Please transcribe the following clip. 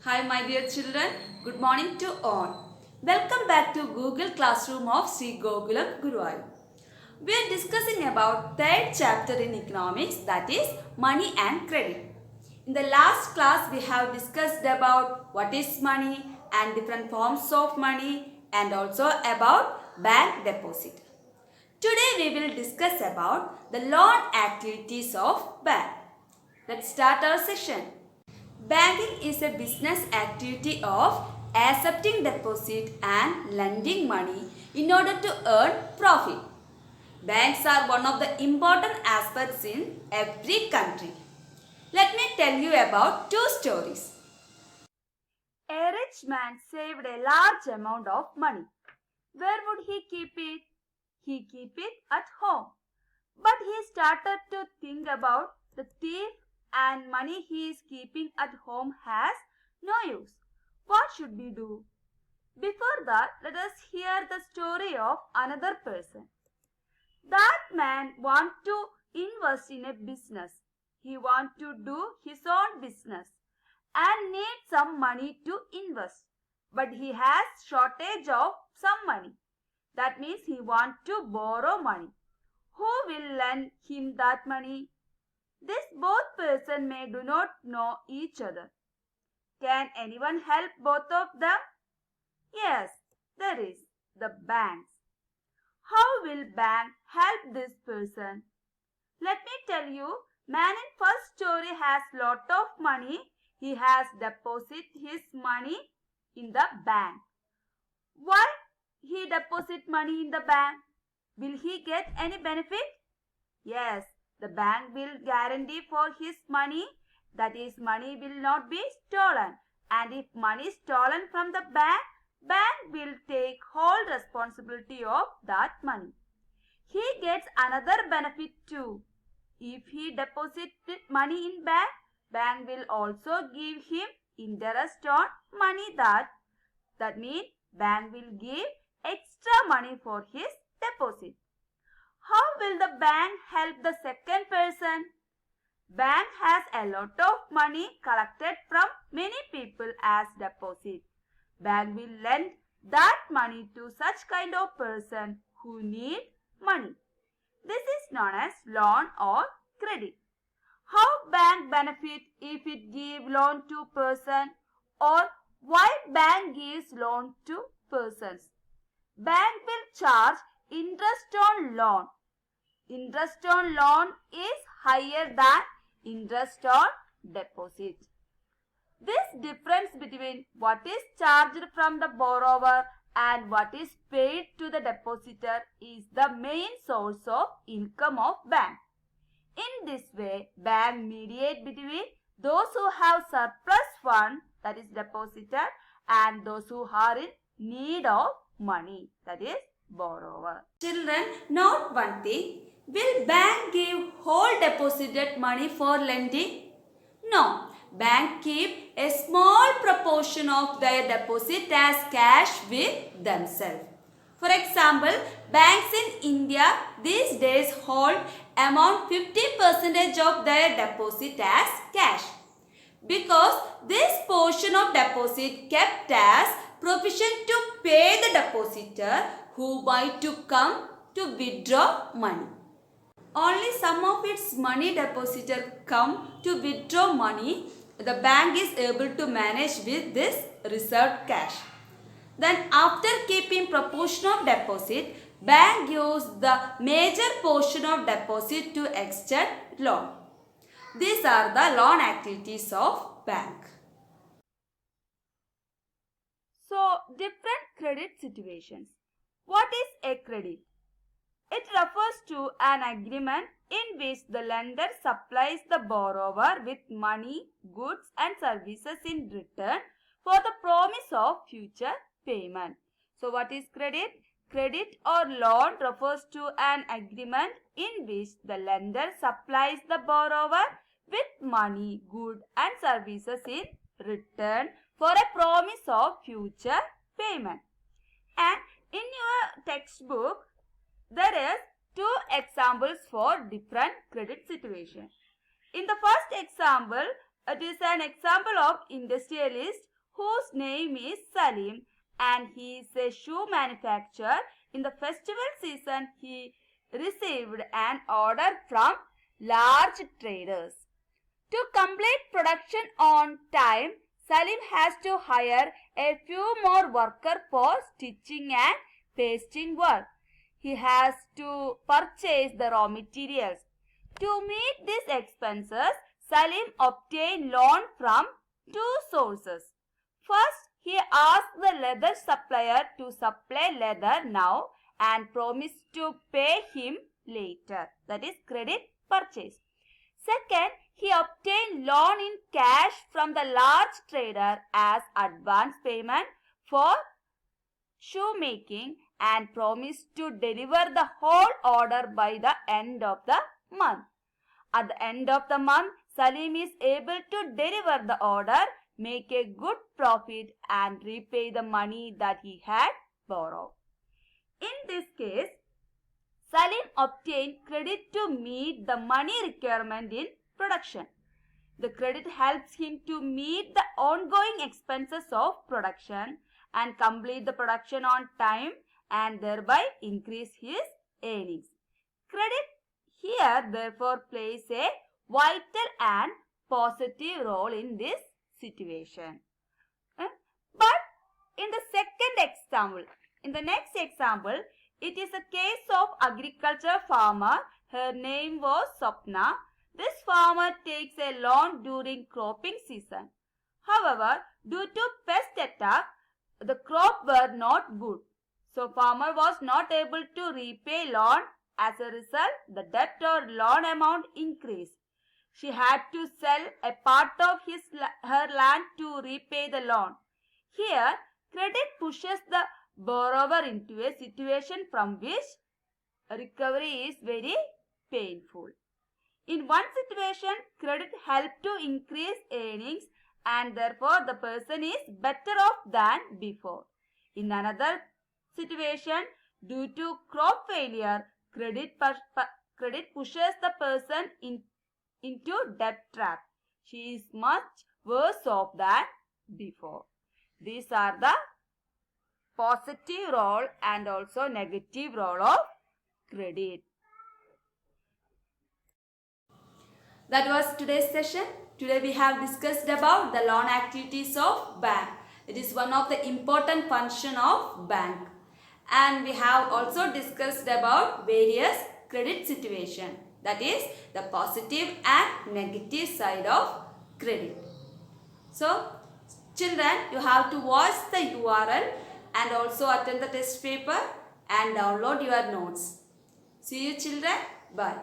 Hi my dear children, good morning to all. Welcome back to Google Classroom of Sri Gokulam Guruvayur. We are discussing about third chapter in economics, that is money and credit. In the last class we have discussed about what is money and different forms of money and also about bank deposit. Today we will discuss about the loan activities of bank. Let's start our session. Banking is a business activity of accepting deposit and lending money in order to earn profit. Banks are one of the important aspects in every country. Let me tell you about two stories. A rich man saved a large amount of money. Where would he keep it? He keep it at home. But he started to think about the thief and money he is keeping at home has no use. What should we do? Before that, let us hear the story of another person. That man want to invest in a business. He want to do his own business and need some money to invest. But he has shortage of some money. That means he want to borrow money. Who will lend him that money? This both person may do not know each other. Can anyone help both of them? Yes, there is the banks. How will bank help this person? Let me tell you, man in first story has lot of money. He has deposit his money in the bank. Why he deposit money in the bank? Will he get any benefit? Yes, the bank will guarantee for his money, that is money will not be stolen, and if money is stolen from the bank will take whole responsibility of that money. He gets another benefit too. If he deposited money in bank will also give him interest on money that means bank will give extra money for his deposit. How will the bank help the second person? Bank has a lot of money collected from many people as deposit. Bank will lend that money to such kind of person who need money. This is known as loan or credit. How bank benefit if it give loan to person, or why bank gives loan to persons? Bank will charge interest on loan. Interest on loan is higher than interest on deposit. This difference between what is charged from the borrower and what is paid to the depositor is the main source of income of bank. In this way, bank mediate between those who have surplus fund, that is depositor, and those who are in need of money, that is borrower. Children, note one thing. Will bank give whole deposited money for lending? No. Bank keep a small proportion of their deposit as cash with themselves. For example, banks in India these days hold amount 50% of their deposit as cash, because this portion of deposit kept as provision to pay the depositor who might to come to withdraw money. Only some of its money depositor come to withdraw money, the bank is able to manage with this reserved cash. Then after keeping proportion of deposit, bank gives the major portion of deposit to extend loan. These are the loan activities of bank. So, different credit situations. What is a credit? It refers to an agreement in which the lender supplies the borrower with money, goods and services in return for the promise of future payment. So what is credit? Credit or loan refers to an agreement in which the lender supplies the borrower with money, goods and services in return for a promise of future payment. And in your textbook, there is two examples for different credit situations. In the first example, It is an example of industrialist whose name is Salim and he is a shoe manufacturer. In the festival season, he received an order from large traders. To complete production on time, Salim has to hire a few more workers for stitching and pasting work. He has to purchase the raw materials. To meet these expenses, Salim obtained loan from two sources. First, he asked the leather supplier to supply leather now and promised to pay him later. That is credit purchase. Second, he obtained loan in cash from the large trader as advance payment for shoemaking and promised to deliver the whole order by the end of the month. At the end of the month, Salim is able to deliver the order, make a good profit and repay the money that he had borrowed. In this case, Salim obtained credit to meet the money requirement in production. The credit helps him to meet the ongoing expenses of production and complete the production on time and thereby increase his earnings. Credit here therefore plays a vital and positive role in this situation. But in the next example, it is a case of agriculture farmer. Her name was Swapna. This farmer takes a loan during cropping season. However, due to pest attack, the crop were not good. So farmer was not able to repay loan. As a result, the debt or loan amount increased. She had to sell a part of her land to repay the loan. Here, credit pushes the borrower into a situation from which recovery is very painful. In one situation, credit helped to increase earnings and therefore the person is better off than before. In another situation, due to crop failure, credit pushes the person into debt trap. She is much worse off than before. These are the positive role and also negative role of credit. That was today's session. Today we have discussed about the loan activities of bank. It is one of the important function of bank. And we have also discussed about various credit situation. That is the positive and negative side of credit. So children, you have to watch the URL and also attend the test paper and download your notes. See you children. Bye.